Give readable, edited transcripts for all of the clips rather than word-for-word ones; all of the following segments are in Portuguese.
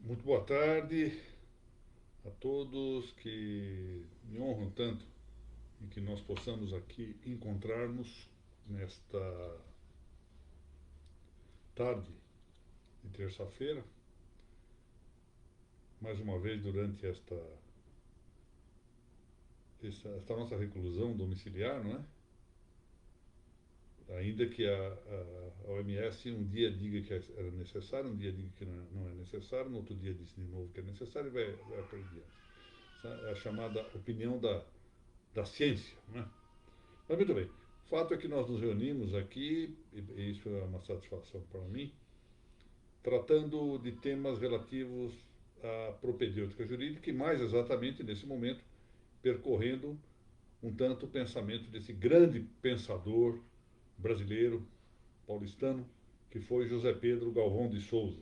Muito boa tarde a todos que me honram tanto em que nós possamos aqui encontrarmos nesta tarde de terça-feira, mais uma vez durante esta nossa reclusão domiciliar, não é? Ainda que a OMS um dia diga que era necessário, um dia diga que não é necessário, no outro dia diz de novo que é necessário e vai por diante. Essa é a chamada opinião da ciência, não é? Mas muito bem. O fato é que nós nos reunimos aqui, e isso é uma satisfação para mim, tratando de temas relativos à propedêutica jurídica e, mais exatamente nesse momento, percorrendo um tanto o pensamento desse grande pensador brasileiro, paulistano, que foi José Pedro Galvão de Souza,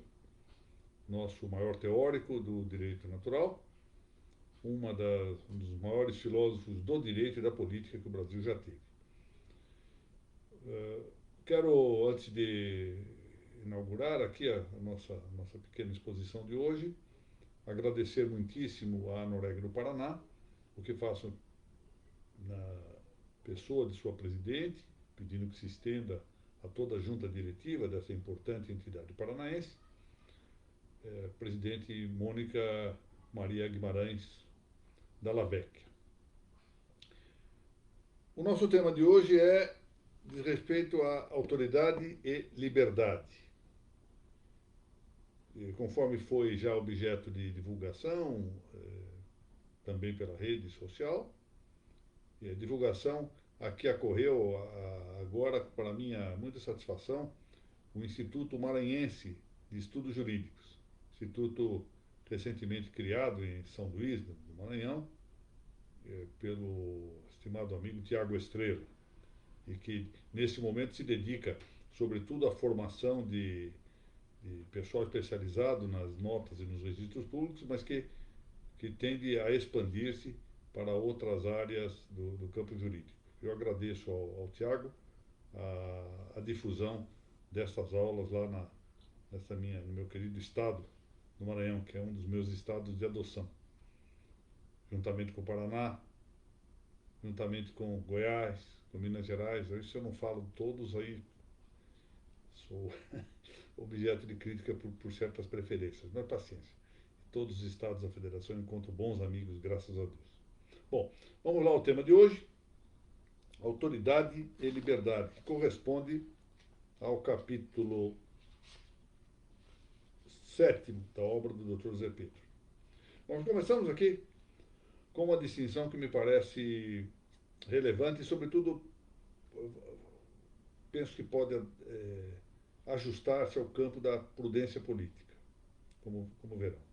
nosso maior teórico do direito natural, um dos maiores filósofos do direito e da política que o Brasil já teve. Quero, antes de inaugurar aqui a nossa pequena exposição de hoje, agradecer muitíssimo à Noreg do Paraná, o que faço na pessoa de sua presidente, pedindo que se estenda a toda a junta diretiva dessa importante entidade paranaense, presidente Mônica Maria Guimarães Dallavec. O nosso tema de hoje diz respeito à autoridade e liberdade. E conforme foi já objeto de divulgação, também pela rede social, e a divulgação aqui ocorreu agora, para minha muita satisfação, o Instituto Maranhense de Estudos Jurídicos, instituto recentemente criado em São Luís, do Maranhão, pelo estimado amigo Tiago Estrela, e que nesse momento se dedica sobretudo à formação de pessoal especializado nas notas e nos registros públicos, mas que tende a expandir-se para outras áreas do campo jurídico. Eu agradeço ao Tiago a difusão dessas aulas lá no meu querido estado do Maranhão, que é um dos meus estados de adoção, juntamente com o Paraná, juntamente com Goiás, com Minas Gerais. Isso eu não falo todos, aí sou objeto de crítica por certas preferências, mas paciência. Em todos os estados da federação eu encontro bons amigos, graças a Deus. Bom, vamos lá ao tema de hoje, autoridade e liberdade, que corresponde ao capítulo 7º da obra do Dr. Zé Pedro. Nós começamos aqui com uma distinção que me parece relevante e, sobretudo, penso que pode ajustar-se ao campo da prudência política, como verão.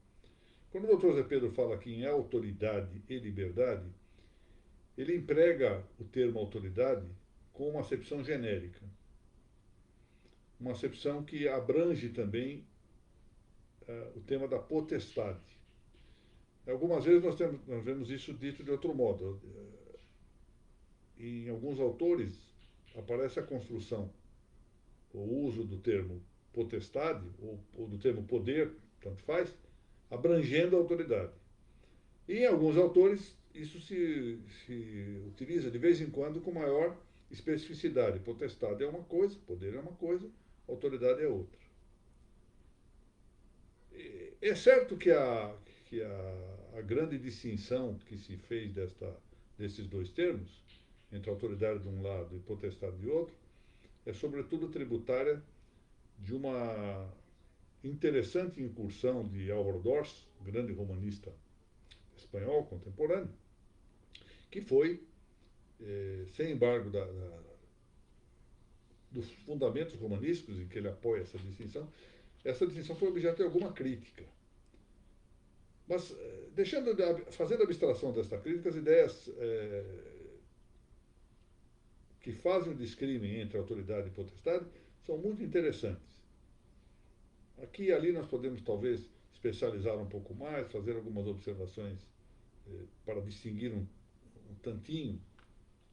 Quando o Dr. Zé Pedro fala aqui em autoridade e liberdade, ele emprega o termo autoridade com uma acepção genérica, uma acepção que abrange também o tema da potestade. Algumas vezes nós vemos isso dito de outro modo. Em alguns autores aparece a construção, o uso do termo potestade ou do termo poder, tanto faz, abrangendo a autoridade. E em alguns autores isso se utiliza de vez em quando com maior especificidade. Potestade é uma coisa, poder é uma coisa, autoridade é outra. É certo que a grande distinção que se fez desses dois termos, entre autoridade de um lado e potestade de outro, é sobretudo tributária de uma interessante incursão de Álvaro Dors, grande romanista espanhol contemporâneo, que foi, sem embargo dos fundamentos romanísticos em que ele apoia essa distinção foi objeto de alguma crítica. Mas, fazendo abstração desta crítica, as ideias que fazem o discrime entre autoridade e potestade são muito interessantes. Aqui e ali nós podemos, talvez, especializar um pouco mais, fazer algumas observações para distinguir um tantinho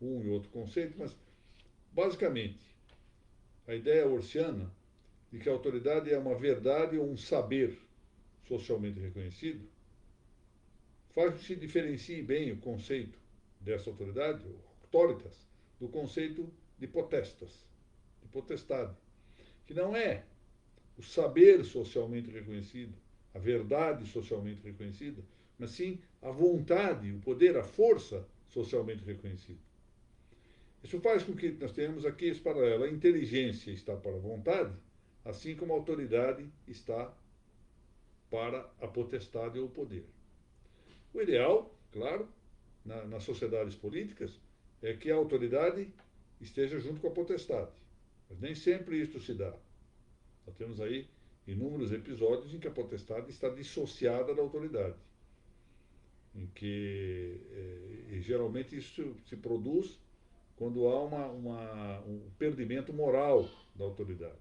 um e outro conceito, mas, basicamente, a ideia orsiana de que a autoridade é uma verdade ou um saber socialmente reconhecido, faz que se diferencie bem o conceito dessa autoridade, autoritas, do conceito de potestas, de potestade, que não é o saber socialmente reconhecido, a verdade socialmente reconhecida, mas sim a vontade, o poder, a força socialmente reconhecida. Isso faz com que nós tenhamos aqui esse paralelo. A inteligência está para a vontade, assim como a autoridade está para a potestade ou o poder. O ideal, claro, nas sociedades políticas, é que a autoridade esteja junto com a potestade. Mas nem sempre isso se dá. Nós temos aí inúmeros episódios em que a potestade está dissociada da autoridade, em que e geralmente isso se produz quando há um perdimento moral da autoridade.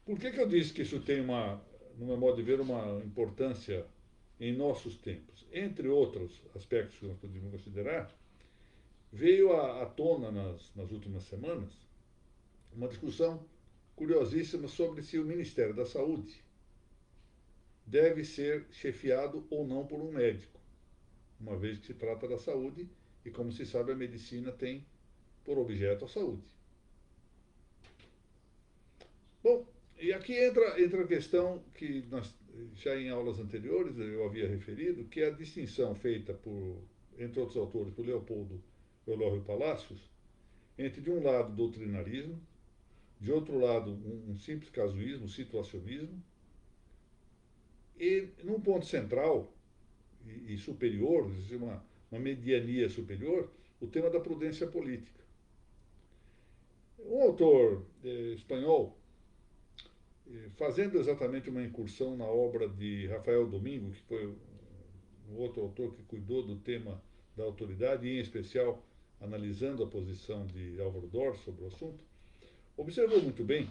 Por que eu disse que isso tem no meu modo de ver, uma importância em nossos tempos? Entre outros aspectos que nós podemos considerar, veio à tona nas últimas semanas uma discussão curiosíssima sobre se o Ministério da Saúde deve ser chefiado ou não por um médico, uma vez que se trata da saúde e, como se sabe, a medicina tem por objeto a saúde. Bom, e aqui entra a questão que nós, já em aulas anteriores eu havia referido, que é a distinção feita entre outros autores, por Leopoldo Eulório Palacios, entre, de um lado, doutrinarismo, de outro lado, um simples casuísmo, situacionismo, e, num ponto central e superior, uma mediania superior, o tema da prudência política. Um autor espanhol, fazendo exatamente uma incursão na obra de Rafael Domingo, que foi um outro autor que cuidou do tema da autoridade, e em especial analisando a posição de Álvaro Dor sobre o assunto, observou muito bem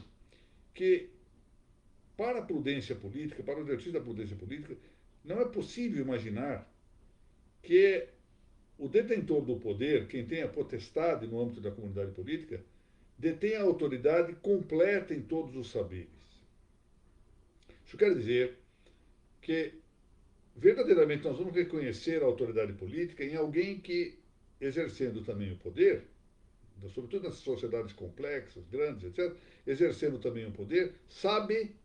que, para a prudência política, para o exercício da prudência política, não é possível imaginar que o detentor do poder, quem tem a potestade no âmbito da comunidade política, detém a autoridade completa em todos os saberes. Isso quer dizer que, verdadeiramente, nós vamos reconhecer a autoridade política em alguém que, exercendo também o poder, sobretudo nessas sociedades complexas, grandes, etc., exercendo também o poder, sabe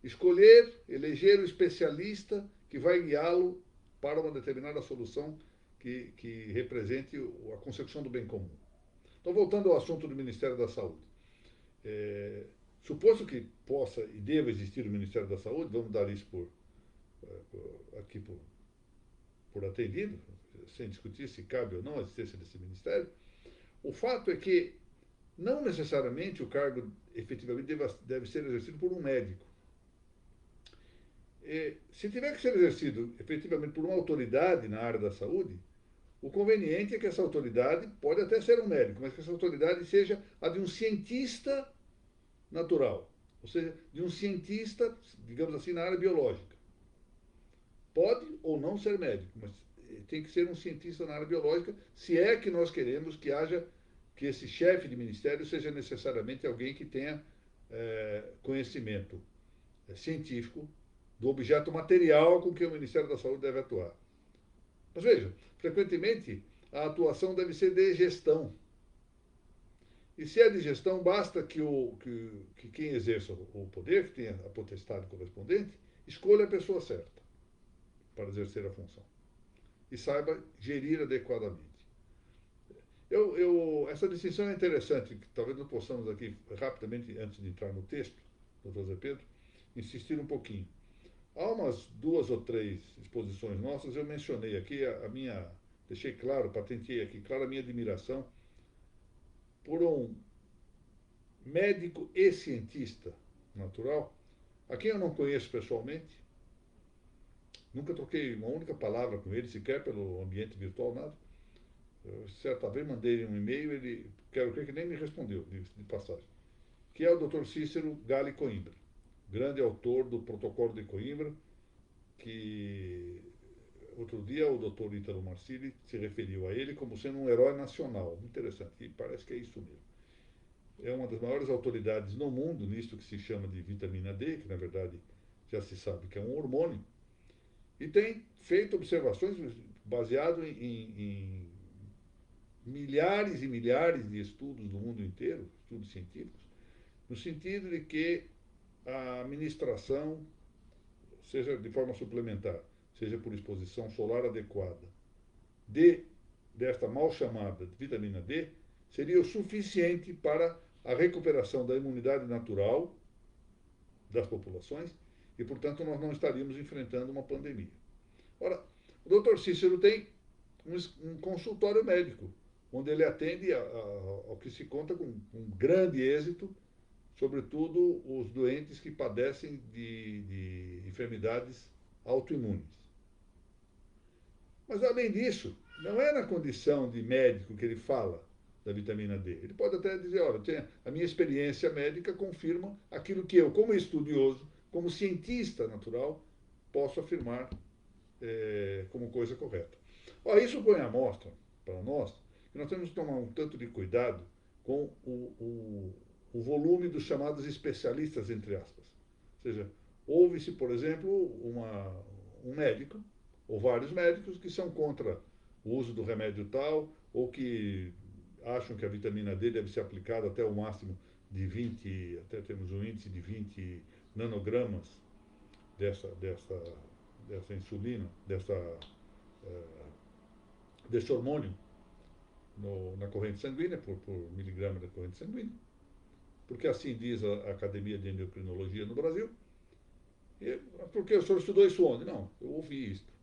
escolher, eleger o especialista que vai guiá-lo para uma determinada solução que represente a consecução do bem comum. Então, voltando ao assunto do Ministério da Saúde. Suposto que possa e deva existir o Ministério da Saúde, vamos dar isso por atendido, sem discutir se cabe ou não a existência desse ministério, o fato é que não necessariamente o cargo efetivamente deve ser exercido por um médico. Se tiver que ser exercido efetivamente por uma autoridade na área da saúde, o conveniente é que essa autoridade, pode até ser um médico, mas que essa autoridade seja a de um cientista natural, ou seja, de um cientista, digamos assim, na área biológica. Pode ou não ser médico, mas tem que ser um cientista na área biológica, se é que nós queremos que esse chefe de ministério seja necessariamente alguém que tenha conhecimento científico do objeto material com que o Ministério da Saúde deve atuar. Mas veja, frequentemente a atuação deve ser de gestão. E se é de gestão, basta que quem exerça o poder, que tenha a potestade correspondente, escolha a pessoa certa para exercer a função. E saiba gerir adequadamente. Essa distinção é interessante, que talvez nós possamos aqui, rapidamente, antes de entrar no texto, doutor Zé Pedro, insistir um pouquinho. Há umas 2 ou 3 exposições nossas, eu mencionei aqui deixei claro, patenteei aqui, claro, a minha admiração por um médico e cientista natural, a quem eu não conheço pessoalmente, nunca troquei uma única palavra com ele, sequer pelo ambiente virtual, nada. Eu, certa vez mandei um e-mail, ele, quero crer que nem me respondeu, de passagem, que é o Dr. Cícero Gale Coimbra, grande autor do Protocolo de Coimbra, que outro dia o Dr. Ítalo Marcilli se referiu a ele como sendo um herói nacional. Interessante, e parece que é isso mesmo. É uma das maiores autoridades no mundo nisto que se chama de vitamina D, que na verdade já se sabe que é um hormônio, e tem feito observações baseado em milhares e milhares de estudos do mundo inteiro, estudos científicos, no sentido de que a administração, seja de forma suplementar, seja por exposição solar adequada, de, desta mal chamada vitamina D, seria o suficiente para a recuperação da imunidade natural das populações e, portanto, nós não estaríamos enfrentando uma pandemia. Ora, o doutor Cícero tem um consultório médico, onde ele atende ao que se conta com grande êxito, sobretudo os doentes que padecem de enfermidades autoimunes. Mas, além disso, não é na condição de médico que ele fala da vitamina D. Ele pode até dizer, olha, a minha experiência médica confirma aquilo que eu, como estudioso, como cientista natural, posso afirmar como coisa correta. Isso põe à mostra, para nós, que nós temos que tomar um tanto de cuidado com o volume dos chamados especialistas, entre aspas. Ou seja, houve-se, por exemplo, um médico, ou vários médicos, que são contra o uso do remédio tal, ou que acham que a vitamina D deve ser aplicada até o máximo de 20, até temos um índice de 20 nanogramas dessa insulina, desse hormônio na corrente sanguínea, por miligrama da corrente sanguínea, porque assim diz a Academia de Endocrinologia no Brasil. Porque o senhor estudou isso onde? Não, eu ouvi isso.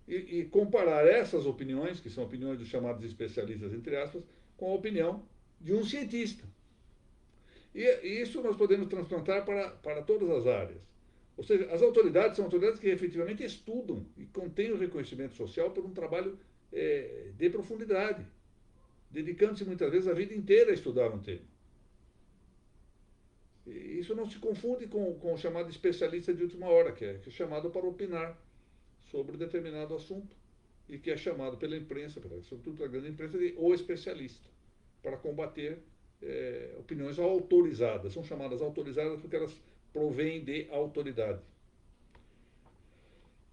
E comparar essas opiniões, que são opiniões dos chamados especialistas, entre aspas, com a opinião de um cientista. E isso nós podemos transplantar para todas as áreas. Ou seja, as autoridades são autoridades que efetivamente estudam e contêm o reconhecimento social por um trabalho de profundidade, dedicando-se muitas vezes a vida inteira a estudar um tema. E isso não se confunde com o chamado especialista de última hora, que é chamado para opinar sobre determinado assunto e que é chamado pela imprensa, sobretudo pela grande imprensa, de o especialista, para combater opiniões autorizadas. São chamadas autorizadas porque elas provêm de autoridade.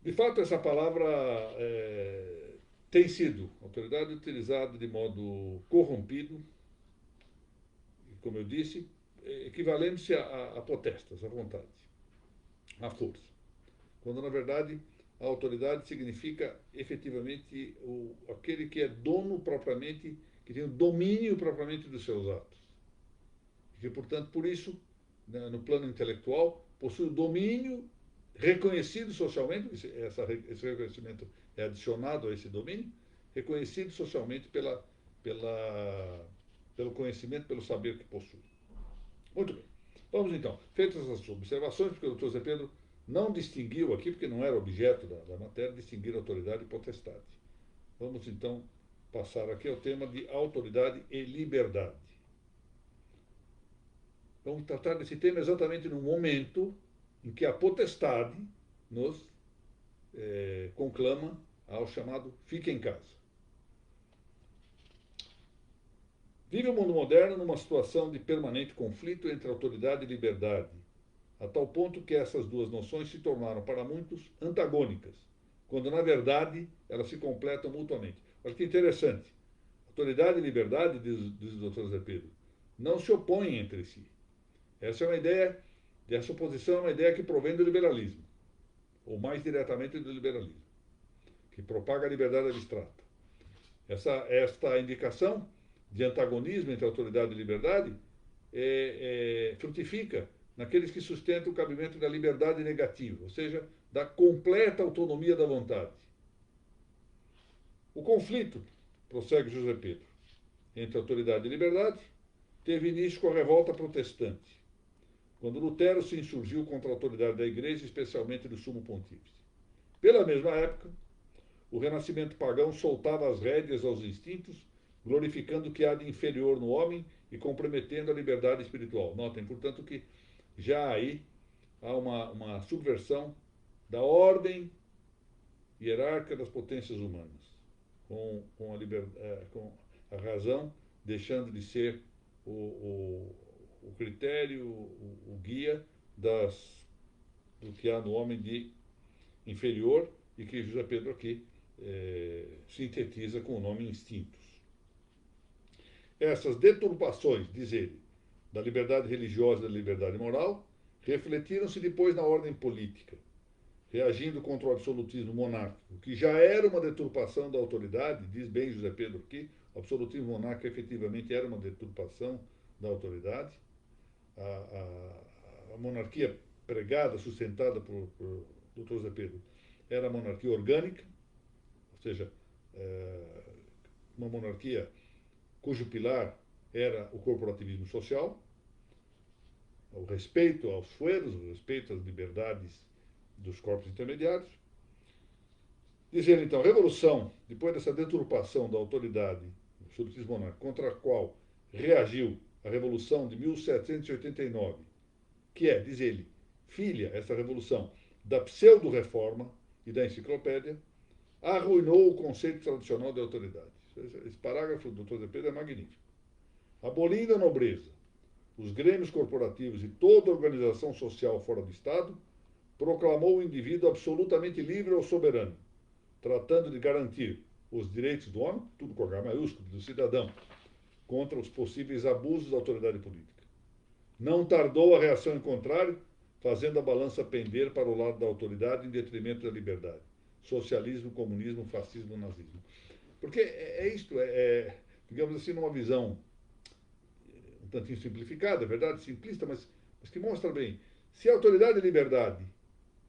De fato, essa palavra tem sido, autoridade, utilizada de modo corrompido, como eu disse, equivalendo-se a potestas, à vontade, à força. Quando, na verdade, a autoridade significa efetivamente aquele que é dono propriamente, que tem o domínio propriamente dos seus atos. E que, portanto, por isso, no plano intelectual, possui o domínio reconhecido socialmente, esse reconhecimento é adicionado a esse domínio, reconhecido socialmente pelo conhecimento, pelo saber que possui. Muito bem. Vamos então, feitas essas observações, porque o doutor Zé Pedro não distinguiu aqui, porque não era objeto da matéria, distinguir autoridade e potestade. Vamos então passar aqui ao tema de autoridade e liberdade. Vamos tratar desse tema exatamente no momento em que a potestade nos conclama ao chamado fique em casa. Vive o mundo moderno numa situação de permanente conflito entre autoridade e liberdade, a tal ponto que essas duas noções se tornaram, para muitos, antagônicas, quando, na verdade, elas se completam mutuamente. Olha que interessante. Autoridade e liberdade, diz o doutor Zé Pedro, não se opõem entre si. Essa é uma ideia, essa oposição é uma ideia que provém do liberalismo, ou mais diretamente do liberalismo, que propaga a liberdade abstrata. Esta indicação de antagonismo entre autoridade e liberdade frutifica naqueles que sustentam o cabimento da liberdade negativa, ou seja, da completa autonomia da vontade. O conflito, prossegue José Pedro, entre autoridade e liberdade, teve início com a revolta protestante, quando Lutero se insurgiu contra a autoridade da Igreja, especialmente do Sumo Pontífice. Pela mesma época, o renascimento pagão soltava as rédeas aos instintos, glorificando o que há de inferior no homem e comprometendo a liberdade espiritual. Notem, portanto, que já aí há uma subversão da ordem hierárquica das potências humanas, com a razão deixando de ser o critério, o guia do que há no homem de inferior e que José Pedro aqui sintetiza com o nome instintos. Essas deturpações, diz ele, da liberdade religiosa e da liberdade moral, refletiram-se depois na ordem política, reagindo contra o absolutismo monárquico, que já era uma deturpação da autoridade, diz bem José Pedro aqui, o absolutismo monárquico efetivamente era uma deturpação da autoridade. A monarquia pregada, sustentada por Dr. José Pedro, era a monarquia orgânica, ou seja, uma monarquia cujo pilar era o corporativismo social, o respeito aos fueros, o respeito às liberdades dos corpos intermediários. Diz ele, então, a revolução, depois dessa deturpação da autoridade do absolutismo monárquico, contra a qual reagiu a Revolução de 1789, que é, diz ele, filha, essa revolução, da pseudo-reforma e da enciclopédia, arruinou o conceito tradicional de autoridade. Esse parágrafo do Dr. Zé Pedro é magnífico. Abolindo a nobreza, os grêmios corporativos e toda a organização social fora do Estado, proclamou o indivíduo absolutamente livre ou soberano, tratando de garantir os direitos do homem, tudo com H maiúsculo, do cidadão, contra os possíveis abusos da autoridade política. Não tardou a reação em contrário, fazendo a balança pender para o lado da autoridade em detrimento da liberdade. Socialismo, comunismo, fascismo, nazismo. Porque isto, digamos assim, numa visão um tantinho simplificada, é verdade, simplista, mas que mostra bem. Se a autoridade e a liberdade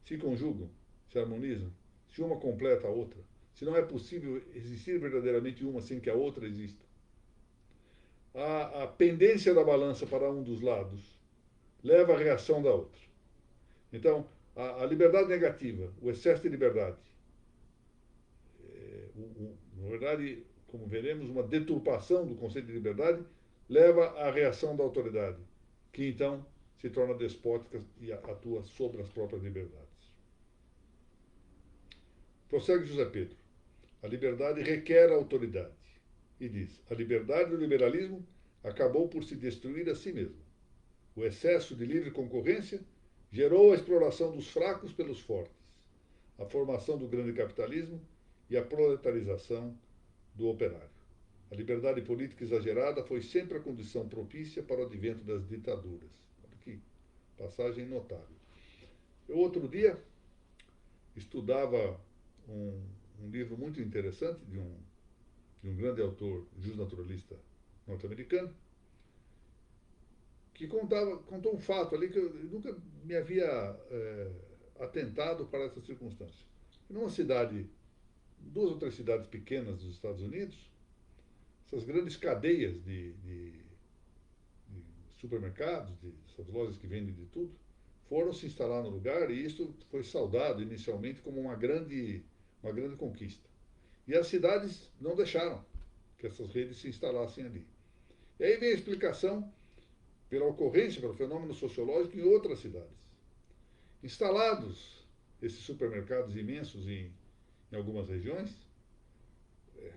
se conjugam, se harmonizam, se uma completa a outra, se não é possível existir verdadeiramente uma sem que a outra exista, a pendência da balança para um dos lados leva à reação da outra. Então, a liberdade negativa, o excesso de liberdade, na verdade, como veremos, uma deturpação do conceito de liberdade leva à reação da autoridade, que então se torna despótica e atua sobre as próprias liberdades. Prossegue José Pedro. A liberdade requer a autoridade. E diz, a liberdade do liberalismo acabou por se destruir a si mesma. O excesso de livre concorrência gerou a exploração dos fracos pelos fortes, a formação do grande capitalismo e a proletarização do operário. A liberdade política exagerada foi sempre a condição propícia para o advento das ditaduras. Olha que passagem notável. Eu, outro dia, estudava um livro muito interessante de um grande autor, justnaturalista norte-americano, que contou um fato ali que eu nunca me havia atentado para essa circunstância. Numa cidade, 2 ou 3 cidades pequenas dos Estados Unidos, essas grandes cadeias de supermercados, essas lojas que vendem de tudo, foram se instalar no lugar e isso foi saudado inicialmente como uma grande conquista. E as cidades não deixaram que essas redes se instalassem ali. E aí vem a explicação pela ocorrência, pelo fenômeno sociológico em outras cidades. Instalados esses supermercados imensos em algumas regiões,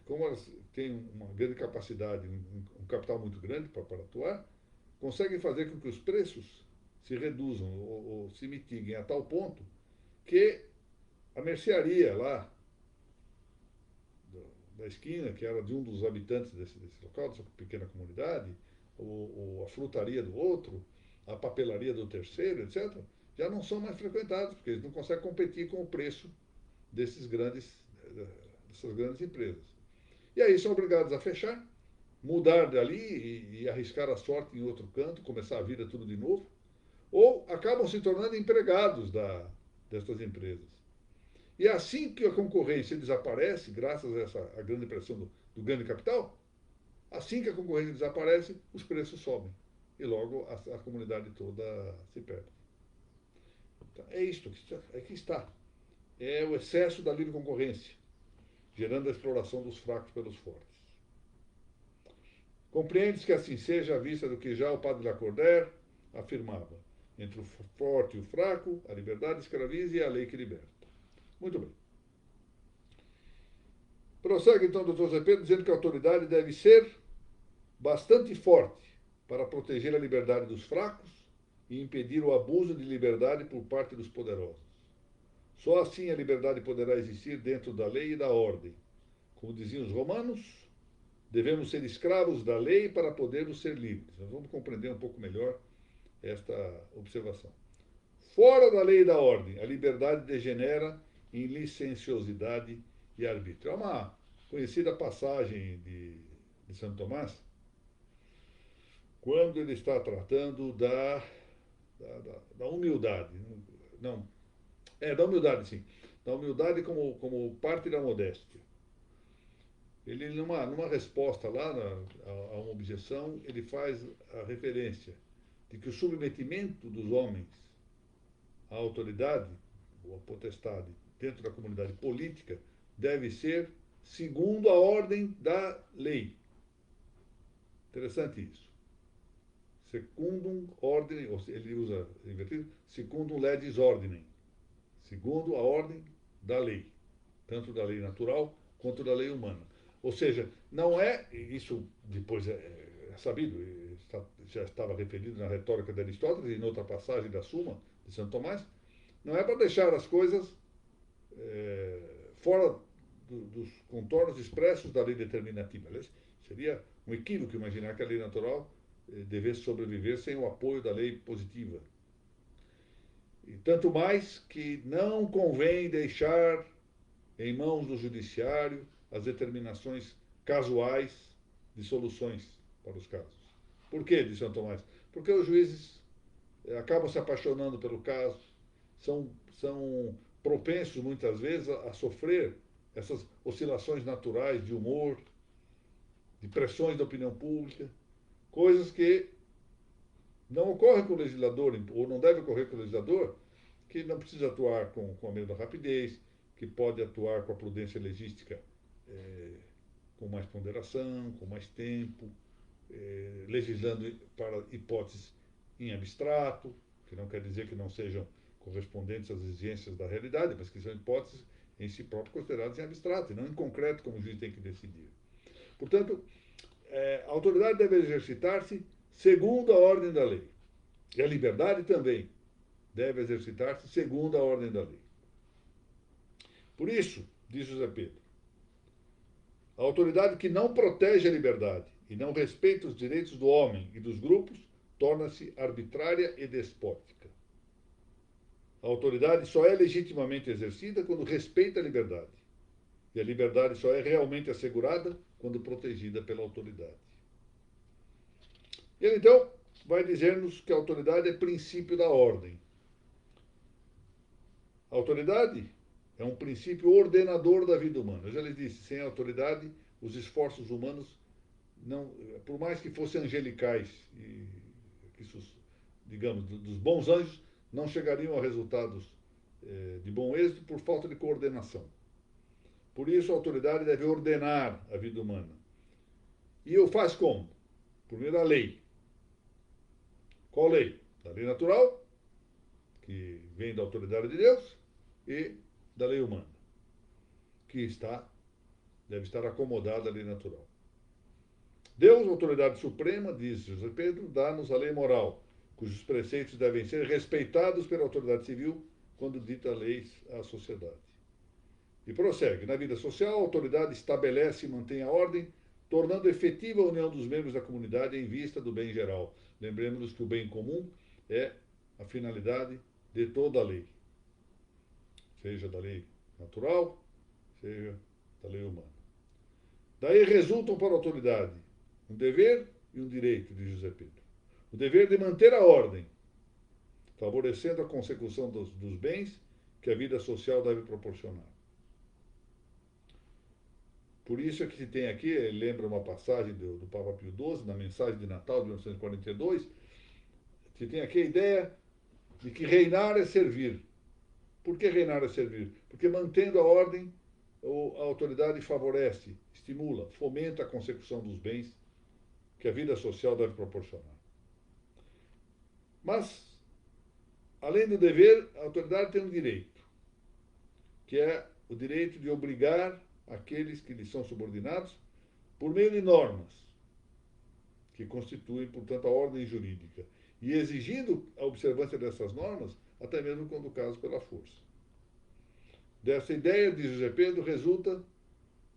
como elas têm uma grande capacidade, um capital muito grande para atuar, conseguem fazer com que os preços se reduzam ou se mitiguem a tal ponto que a mercearia lá da esquina, que era de um dos habitantes desse local, dessa pequena comunidade, ou a frutaria do outro, a papelaria do terceiro, etc., já não são mais frequentados, porque eles não conseguem competir com o preço dessas grandes empresas. E aí são obrigados a fechar, mudar dali e arriscar a sorte em outro canto, começar a vida tudo de novo, ou acabam se tornando empregados dessas empresas. E assim que a concorrência desaparece, graças a essa grande pressão do grande capital, assim que a concorrência desaparece, os preços sobem. E logo a comunidade toda se perde. Então, é isto que está. É o excesso da livre concorrência, gerando a exploração dos fracos pelos fortes. Compreende-se que assim seja à vista do que já o padre Lacordaire afirmava: entre o forte e o fraco, a liberdade escraviza e a lei que liberta. Muito bem. Prossegue então o Dr. Zé Pedro dizendo que a autoridade deve ser bastante forte para proteger a liberdade dos fracos e impedir o abuso de liberdade por parte dos poderosos. Só assim a liberdade poderá existir dentro da lei e da ordem. Como diziam os romanos, devemos ser escravos da lei para podermos ser livres. Nós vamos compreender um pouco melhor esta observação. Fora da lei e da ordem, a liberdade degenera em licenciosidade e arbítrio. É uma conhecida passagem de Santo Tomás, quando ele está tratando da humildade. Não, da humildade, sim. Da humildade como parte da modéstia. Ele, numa resposta lá a uma objeção, ele faz a referência de que o submetimento dos homens à autoridade ou à potestade dentro da comunidade política deve ser segundo a ordem da lei. Interessante isso. Secundum ordinem, ele usa invertido, secundum legis ordinem, segundo a ordem da lei, tanto da lei natural quanto da lei humana. Ou seja, não é, isso depois é sabido, já estava referido na retórica de Aristóteles e em outra passagem da Suma de Santo Tomás, não é para deixar as coisas fora dos contornos expressos da lei determinativa. Seria um equívoco imaginar que a lei natural devesse sobreviver sem o apoio da lei positiva. E tanto mais que não convém deixar em mãos do judiciário as determinações casuais de soluções para os casos. Por quê, diz São Tomás? Porque os juízes acabam se apaixonando pelo caso, são propensos muitas vezes a sofrer essas oscilações naturais de humor, de pressões da opinião pública, coisas que não ocorrem com o legislador, ou não deve ocorrer com o legislador, que não precisa atuar com a mesma rapidez, que pode atuar com a prudência legística com mais ponderação, com mais tempo, legislando para hipóteses em abstrato, que não quer dizer que não sejam correspondentes às exigências da realidade, mas que são hipóteses em si próprias consideradas em abstrato, e não em concreto, como o juiz tem que decidir. Portanto, a autoridade deve exercitar-se segundo a ordem da lei. E a liberdade também deve exercitar-se segundo a ordem da lei. Por isso, diz José Pedro, a autoridade que não protege a liberdade e não respeita os direitos do homem e dos grupos torna-se arbitrária e despótica. A autoridade só é legitimamente exercida quando respeita a liberdade. E a liberdade só é realmente assegurada quando protegida pela autoridade. Ele, então, vai dizer-nos que a autoridade é princípio da ordem. A autoridade é um princípio ordenador da vida humana. Eu já lhes disse, sem autoridade, os esforços humanos, não, por mais que fossem angelicais, e, digamos, dos bons anjos, não chegariam a resultados de bom êxito por falta de coordenação. Por isso, a autoridade deve ordenar a vida humana. E o faz como? Por meio da lei. Qual lei? Da lei natural, que vem da autoridade de Deus, e da lei humana, que deve estar acomodada à lei natural. Deus, autoridade suprema, diz José Pedro, dá-nos a lei moral, cujos preceitos devem ser respeitados pela autoridade civil quando dita leis à sociedade. E prossegue, na vida social, a autoridade estabelece e mantém a ordem, tornando efetiva a união dos membros da comunidade em vista do bem geral. Lembremos-nos que o bem comum é a finalidade de toda a lei, seja da lei natural, seja da lei humana. Daí resultam para a autoridade um dever e um direito, diz José Pedro. O dever de manter a ordem, favorecendo a consecução dos bens que a vida social deve proporcionar. Por isso é que se tem aqui, lembra uma passagem do Papa Pio XII, na mensagem de Natal de 1942, se tem aqui a ideia de que reinar é servir. Por que reinar é servir? Porque mantendo a ordem, a autoridade favorece, estimula, fomenta a consecução dos bens que a vida social deve proporcionar. Mas, além do dever, a autoridade tem um direito, que é o direito de obrigar aqueles que lhe são subordinados por meio de normas, que constituem, portanto, a ordem jurídica. e exigindo a observância dessas normas, até mesmo quando o caso pela força. Dessa ideia de José Pedro resulta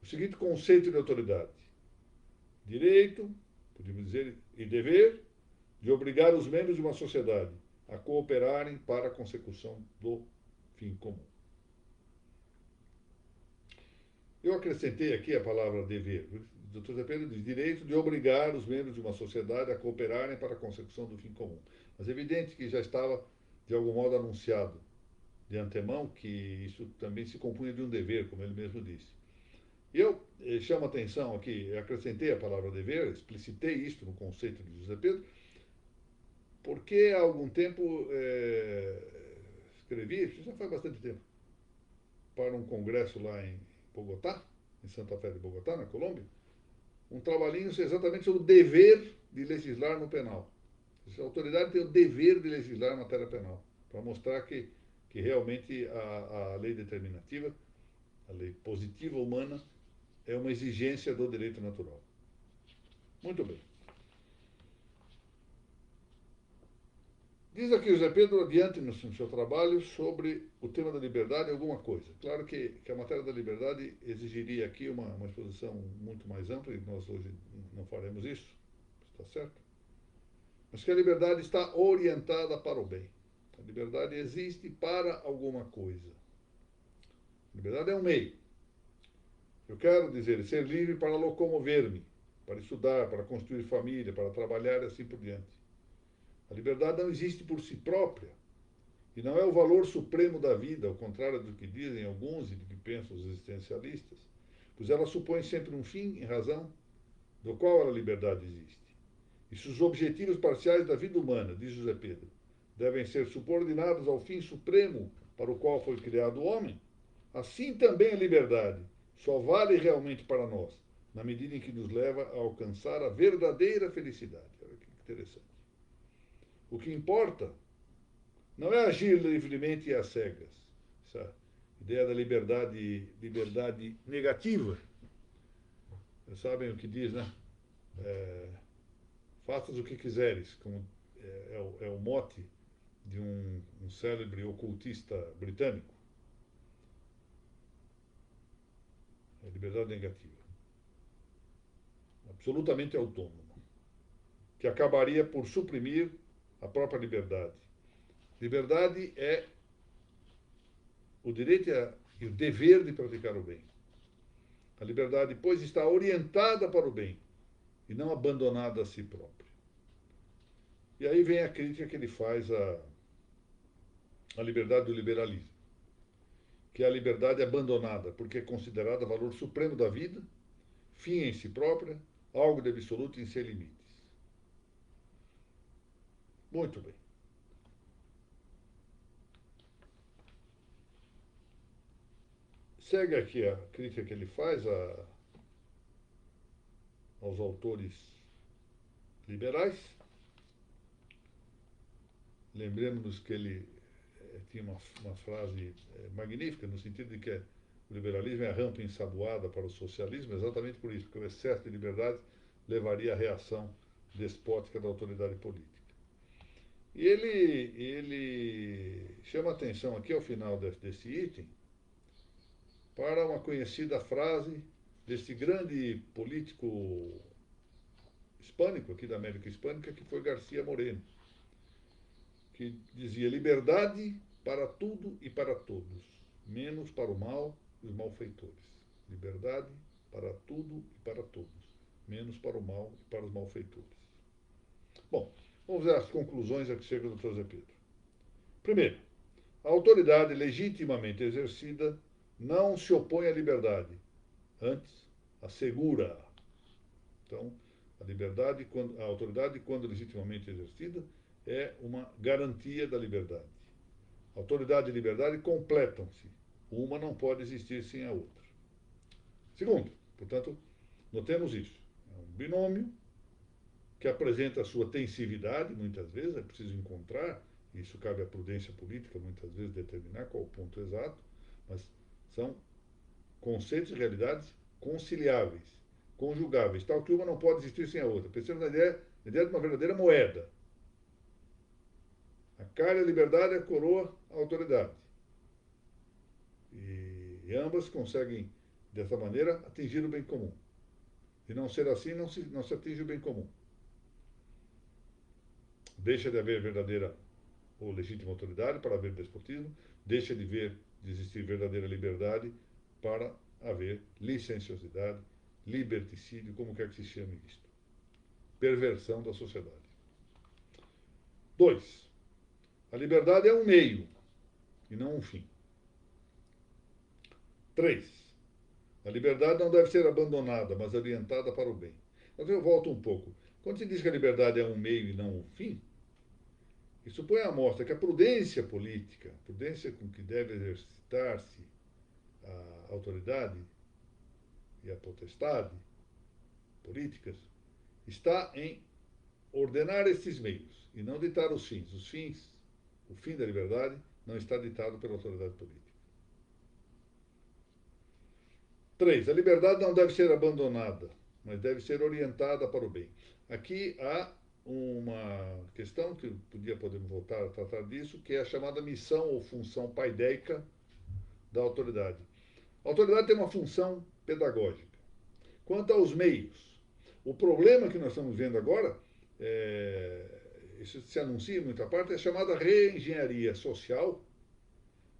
o seguinte conceito de autoridade: direito, podemos dizer, e dever de obrigar os membros de uma sociedade a cooperarem para a consecução do fim comum. Eu acrescentei aqui a palavra dever. O Dr. Zé Pedro diz direito de obrigar os membros de uma sociedade a cooperarem para a consecução do fim comum. Mas é evidente que já estava, de algum modo, anunciado de antemão que isso também se compunha de um dever, como ele mesmo disse. E eu chamo a atenção aqui, acrescentei a palavra dever, explicitei isto no conceito de José Pedro, porque há algum tempo escrevi, isso já faz bastante tempo, para um congresso lá em Bogotá, em Santa Fé de Bogotá, na Colômbia, um trabalhinho exatamente sobre o dever de legislar no penal. A autoridade tem o dever de legislar em matéria penal, para mostrar que realmente a lei determinativa, a lei positiva humana, é uma exigência do direito natural. Muito bem. Diz aqui o Zé Pedro, adiante no seu trabalho, sobre o tema da liberdade alguma coisa. Claro que a matéria da liberdade exigiria aqui uma exposição muito mais ampla, e nós hoje não faremos isso, está certo? Mas que a liberdade está orientada para o bem. A liberdade existe para alguma coisa. A liberdade é um meio. Eu quero dizer, ser livre para locomover-me, para estudar, para construir família, para trabalhar e assim por diante. A liberdade não existe por si própria e não é o valor supremo da vida, ao contrário do que dizem alguns e do que pensam os existencialistas, pois ela supõe sempre um fim em razão do qual a liberdade existe. E se os objetivos parciais da vida humana, diz José Pedro, devem ser subordinados ao fim supremo para o qual foi criado o homem, assim também a liberdade só vale realmente para nós, na medida em que nos leva a alcançar a verdadeira felicidade. Olha que interessante. O que importa não é agir livremente e às cegas. Essa ideia da liberdade negativa. Vocês sabem o que diz, né? Faças o que quiseres, como é o mote de um célebre ocultista britânico. É liberdade negativa. Absolutamente autônoma. Que acabaria por suprimir a própria liberdade. Liberdade é o direito e o dever de praticar o bem. A liberdade, pois, está orientada para o bem e não abandonada a si própria. E aí vem a crítica que ele faz à liberdade do liberalismo, que é a liberdade abandonada, porque é considerada valor supremo da vida, fim em si própria, algo de absoluto em seus limites. Muito bem. Segue aqui a crítica que ele faz aos autores liberais. Lembremos-nos que ele tinha uma frase magnífica, no sentido de que o liberalismo é a rampa ensaboada para o socialismo, exatamente por isso, porque o excesso de liberdade levaria à reação despótica da autoridade política. E ele chama atenção aqui ao final desse item para uma conhecida frase desse grande político hispânico, aqui da América Hispânica, que foi García Moreno, que dizia: liberdade para tudo e para todos, menos para o mal e os malfeitores. Liberdade para tudo e para todos, menos para o mal e para os malfeitores. Bom, vamos ver as conclusões a que chega o Dr. Zé Pedro. Primeiro, a autoridade legitimamente exercida não se opõe à liberdade, antes assegura-a. Então, a autoridade, quando legitimamente exercida, é uma garantia da liberdade. Autoridade e liberdade completam-se. Uma não pode existir sem a outra. Segundo, portanto, notemos isso. É um binômio que apresenta a sua tensividade, muitas vezes, é preciso encontrar, isso cabe à prudência política, muitas vezes, determinar qual o ponto exato, mas são conceitos e realidades conciliáveis, conjugáveis, tal que uma não pode existir sem a outra. Pensemos na ideia de uma verdadeira moeda. A cara e a liberdade, a coroa, a autoridade. E ambas conseguem, dessa maneira, atingir o bem comum. E não ser assim, não se atinge o bem comum. Deixa de haver verdadeira ou legítima autoridade para haver despotismo, deixa de existir verdadeira liberdade para haver licenciosidade, liberticídio, como quer que se chame isto. Perversão da sociedade. 2. A liberdade é um meio e não um fim. 3. A liberdade não deve ser abandonada, mas orientada para o bem. Mas eu volto um pouco. Quando se diz que a liberdade é um meio e não um fim, isso põe à mostra que a prudência política, a prudência com que deve exercitar-se a autoridade e a potestade políticas, está em ordenar esses meios e não ditar os fins. Os fins, o fim da liberdade, não está ditado pela autoridade política. 3. A liberdade não deve ser abandonada, mas deve ser orientada para o bem. Aqui há uma questão que podemos voltar a tratar disso, que é a chamada missão ou função paideica da autoridade. A autoridade tem uma função pedagógica. Quanto aos meios, o problema que nós estamos vendo agora, isso se anuncia em muita parte, é a chamada reengenharia social,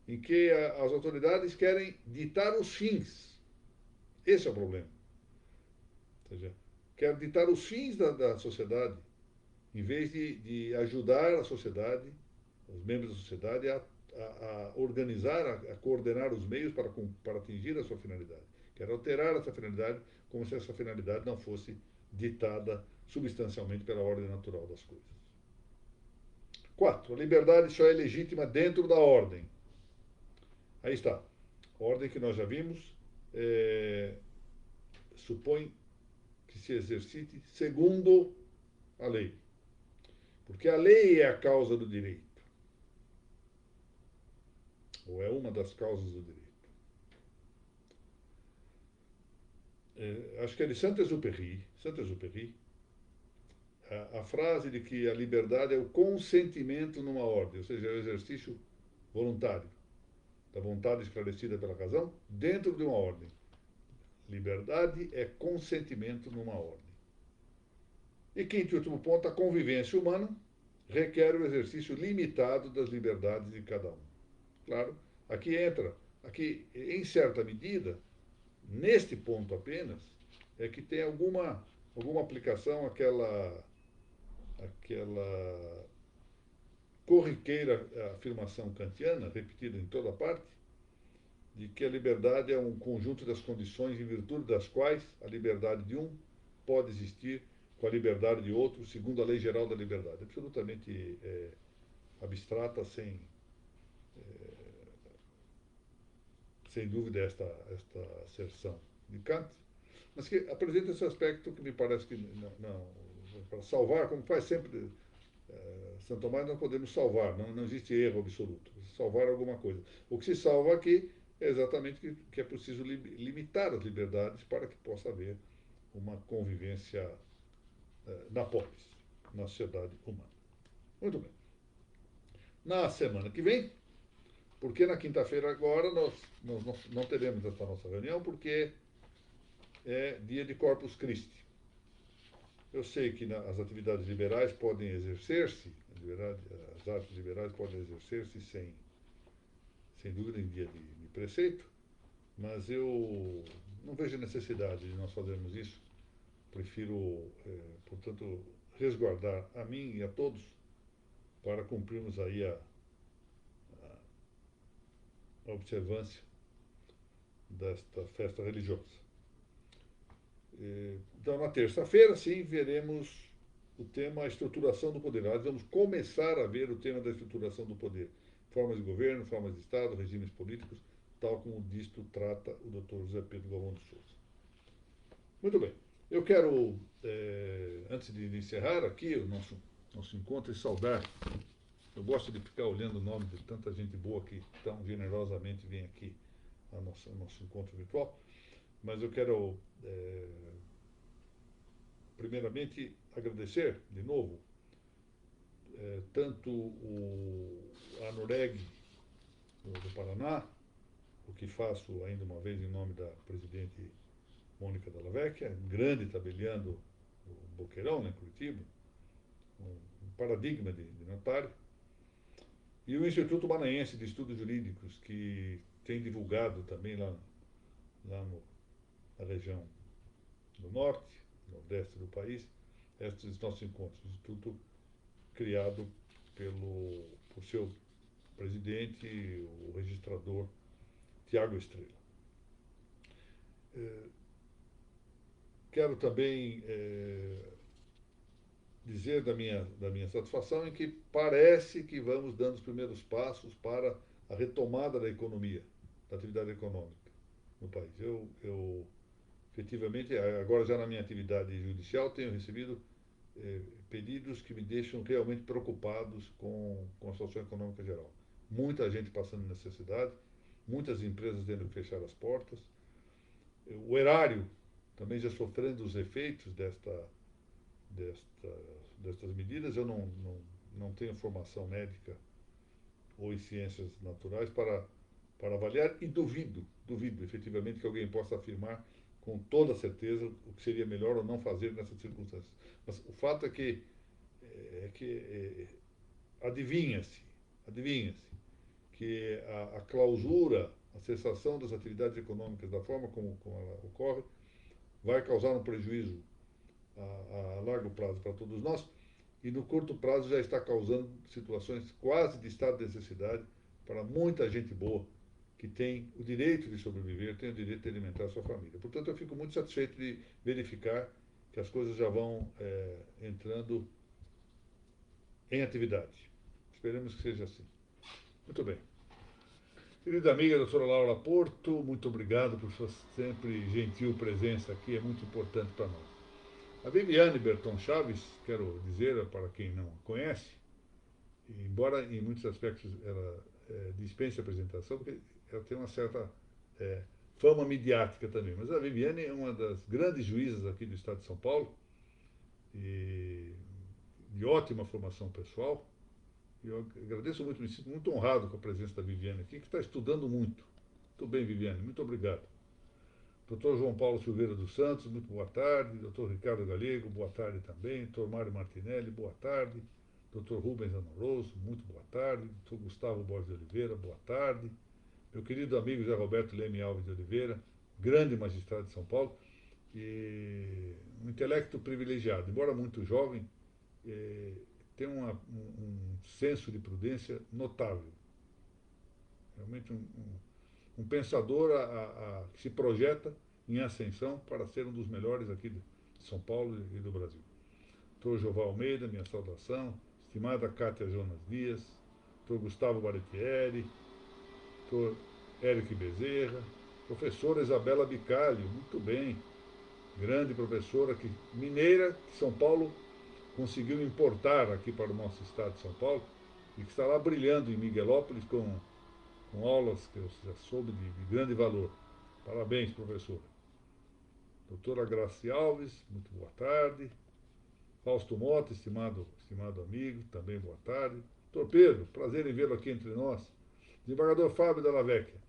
em que as autoridades querem ditar os fins. Esse é o problema. Ou seja, quer ditar os fins da sociedade, em vez de ajudar a sociedade, os membros da sociedade, a organizar, a coordenar os meios para atingir a sua finalidade. Quer alterar essa finalidade como se essa finalidade não fosse ditada substancialmente pela ordem natural das coisas. 4. A liberdade só é legítima dentro da ordem. Aí está. A ordem que nós já vimos supõe que se exercite segundo a lei. Porque a lei é a causa do direito. Ou é uma das causas do direito. Acho que é de Saint-Exupéry, a frase de que a liberdade é o consentimento numa ordem, ou seja, é o exercício voluntário da vontade esclarecida pela razão dentro de uma ordem. Liberdade é consentimento numa ordem. E quinto e último ponto, a convivência humana requer o exercício limitado das liberdades de cada um. Claro, aqui em certa medida, neste ponto apenas, é que tem alguma aplicação aquela corriqueira afirmação kantiana, repetida em toda parte, de que a liberdade é um conjunto das condições em virtude das quais a liberdade de um pode existir com a liberdade de outro, segundo a lei geral da liberdade. Absolutamente abstrata, sem dúvida, esta asserção de Kant, mas que apresenta esse aspecto que me parece que para salvar, como faz sempre Santo Tomás, não podemos salvar, não existe erro absoluto. Salvar alguma coisa. O que se salva aqui é exatamente que é preciso limitar as liberdades para que possa haver uma convivência na polis, na sociedade humana. Muito bem. Na semana que vem, porque na quinta-feira agora nós não teremos essa nossa reunião, porque é dia de Corpus Christi. Eu sei que as atividades liberais podem exercer-se, as artes liberais podem exercer-se sem dúvida em dia de preceito, mas eu não vejo necessidade de nós fazermos isso. Prefiro, portanto, resguardar a mim e a todos para cumprirmos aí a observância desta festa religiosa. Então, na terça-feira, sim, veremos o tema estruturação do poder. Nós vamos começar a ver o tema da estruturação do poder. Formas de governo, formas de Estado, regimes políticos, tal como disto trata o Dr. José Pedro Galvão de Souza. Muito bem. Eu quero, antes de encerrar aqui o nosso encontro, e saudar. Eu gosto de ficar olhando o nome de tanta gente boa que tão generosamente vem aqui ao nosso encontro virtual. Mas eu quero, primeiramente, agradecer de novo tanto a Noreg do Paraná, o que faço ainda uma vez em nome da presidente Mônica Della Vecchia, grande tabeliando o Boqueirão, né, Curitiba, um paradigma de notário, e o Instituto Maranhense de Estudos Jurídicos, que tem divulgado também lá na região do norte, nordeste do país, estes nossos encontros. O Instituto criado por seu presidente, o registrador Tiago Estrela. Quero também dizer da minha satisfação em que parece que vamos dando os primeiros passos para a retomada da economia, da atividade econômica no país. Eu efetivamente, agora já na minha atividade judicial, tenho recebido pedidos que me deixam realmente preocupados com a situação econômica geral. Muita gente passando necessidade, muitas empresas tendo que fechar as portas, o erário também já sofrendo os efeitos destas medidas. Eu não tenho formação médica ou em ciências naturais para avaliar e duvido efetivamente que alguém possa afirmar com toda certeza o que seria melhor ou não fazer nessas circunstâncias. Mas o fato é que adivinha-se que a clausura, a cessação das atividades econômicas da forma como ela ocorre, vai causar um prejuízo a largo prazo para todos nós, e no curto prazo já está causando situações quase de estado de necessidade para muita gente boa, que tem o direito de sobreviver, tem o direito de alimentar a sua família. Portanto, eu fico muito satisfeito de verificar que as coisas já vão entrando em atividade. Esperemos que seja assim. Muito bem. Querida amiga doutora Laura Porto, muito obrigado por sua sempre gentil presença aqui, é muito importante para nós. A Viviane Berton Chaves, quero dizer para quem não a conhece, embora em muitos aspectos ela dispense a apresentação, porque ela tem uma certa fama midiática também, mas a Viviane é uma das grandes juízas aqui do Estado de São Paulo, e de ótima formação pessoal. E eu agradeço muito, me sinto muito honrado com a presença da Viviane aqui, que está estudando muito. Muito bem, Viviane, muito obrigado. Doutor João Paulo Silveira dos Santos, muito boa tarde. Doutor Ricardo Galego, boa tarde também. Doutor Mário Martinelli, boa tarde. Doutor Rubens Amoroso, muito boa tarde. Doutor Gustavo Borges de Oliveira, boa tarde. Meu querido amigo José Roberto Leme Alves de Oliveira, grande magistrado de São Paulo, e um intelecto privilegiado, embora muito jovem, tem um senso de prudência notável. Realmente um pensador que se projeta em ascensão para ser um dos melhores aqui de São Paulo e do Brasil. Doutor Joval Almeida, minha saudação. Estimada Cátia Jonas Dias, doutor Gustavo Baretieri, doutor Eric Bezerra, professora Isabela Bicalho, muito bem, grande professora mineira, que São Paulo conseguiu importar aqui para o nosso estado de São Paulo e que está lá brilhando em Miguelópolis com aulas que eu já soube de grande valor. Parabéns, professora. Doutora Graci Alves, muito boa tarde. Fausto Mota, estimado amigo, também boa tarde. Doutor Pedro, prazer em vê-lo aqui entre nós. Desembargador Fábio Della Vecchia,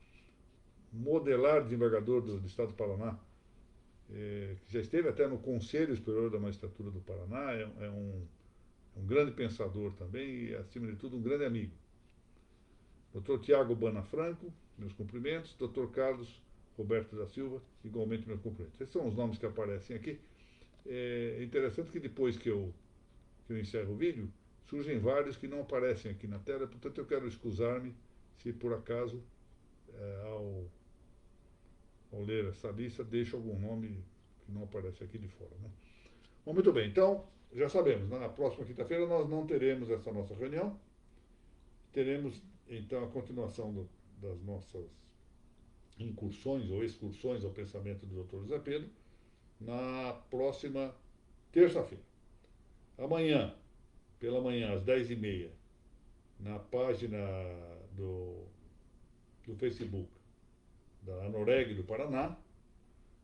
modelar desembargador do Estado do Paraná, que já esteve até no Conselho Superior da Magistratura do Paraná, é um grande pensador também e, acima de tudo, um grande amigo. Dr. Tiago Bana Franco, meus cumprimentos. Dr. Carlos Roberto da Silva, igualmente meus cumprimentos. Esses são os nomes que aparecem aqui. É interessante que depois que eu encerro o vídeo, surgem vários que não aparecem aqui na tela, portanto eu quero excusar-me se por acaso, ao ler essa lista, deixo algum nome que não aparece aqui de fora. Né? Bom, muito bem, então, já sabemos, na próxima quinta-feira nós não teremos essa nossa reunião, teremos então a continuação das nossas incursões ou excursões ao pensamento do Dr. José Pedro na próxima terça-feira. Amanhã, pela manhã, às 10h30, na página do Facebook da Noreg do Paraná,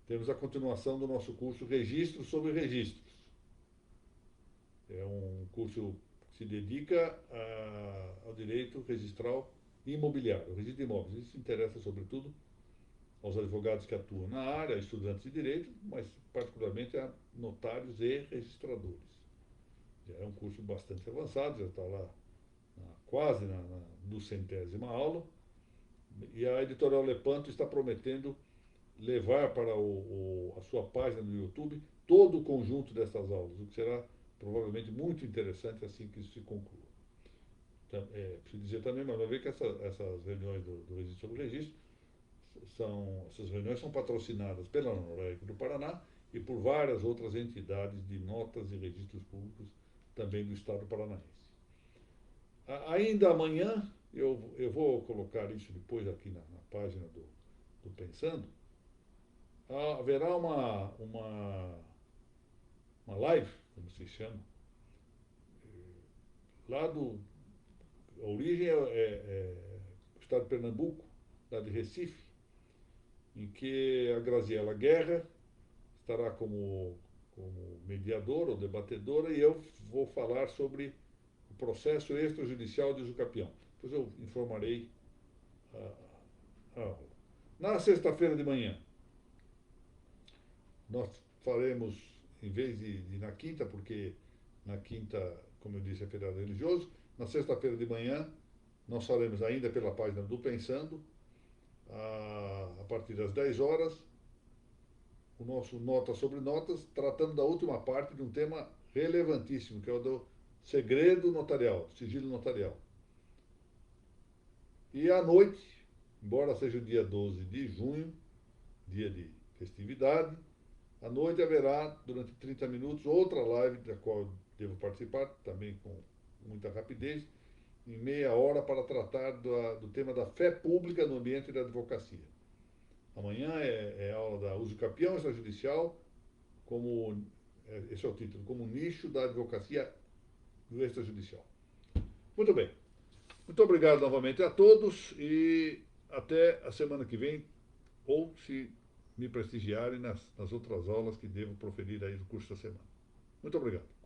temos a continuação do nosso curso Registros sobre Registros. É um curso se dedica ao direito registral imobiliário, o registro de imóveis. Isso interessa, sobretudo, aos advogados que atuam na área, a estudantes de direito, mas particularmente a notários e registradores. Já é um curso bastante avançado, já está lá quase no 100ª aula, e a editorial Lepanto está prometendo levar para a sua página no YouTube todo o conjunto dessas aulas, o que será provavelmente muito interessante assim que isso se conclua. Preciso dizer também, mais uma vez, que essas reuniões do Registro sobre o Registro, essas reuniões são patrocinadas pela Norég do Paraná e por várias outras entidades de notas e registros públicos também do Estado paranaense. Ainda amanhã, eu vou colocar isso depois aqui na página do Pensando, haverá uma live, como se chama, lá a origem é o estado de Pernambuco, lá de Recife, em que a Graziela Guerra estará como mediadora ou debatedora e eu vou falar sobre o processo extrajudicial de usucapião. Depois eu informarei a aula. Na sexta-feira de manhã, nós faremos, em vez de na quinta, porque na quinta, como eu disse, é feriado religioso, na sexta-feira de manhã, nós faremos ainda pela página do Pensando, a partir das 10 horas, o nosso Nota sobre Notas, tratando da última parte de um tema relevantíssimo, que é o do segredo notarial, sigilo notarial. E à noite, embora seja o dia 12 de junho, dia de festividade, à noite haverá, durante 30 minutos, outra live da qual eu devo participar, também com muita rapidez, em meia hora, para tratar do tema da fé pública no ambiente da advocacia. Amanhã é aula da usucapião extrajudicial, esse é o título, como nicho da advocacia do extrajudicial. Muito bem. Muito obrigado novamente a todos e até a semana que vem, ou se me prestigiarem nas outras aulas que devo proferir aí no curso da semana. Muito obrigado.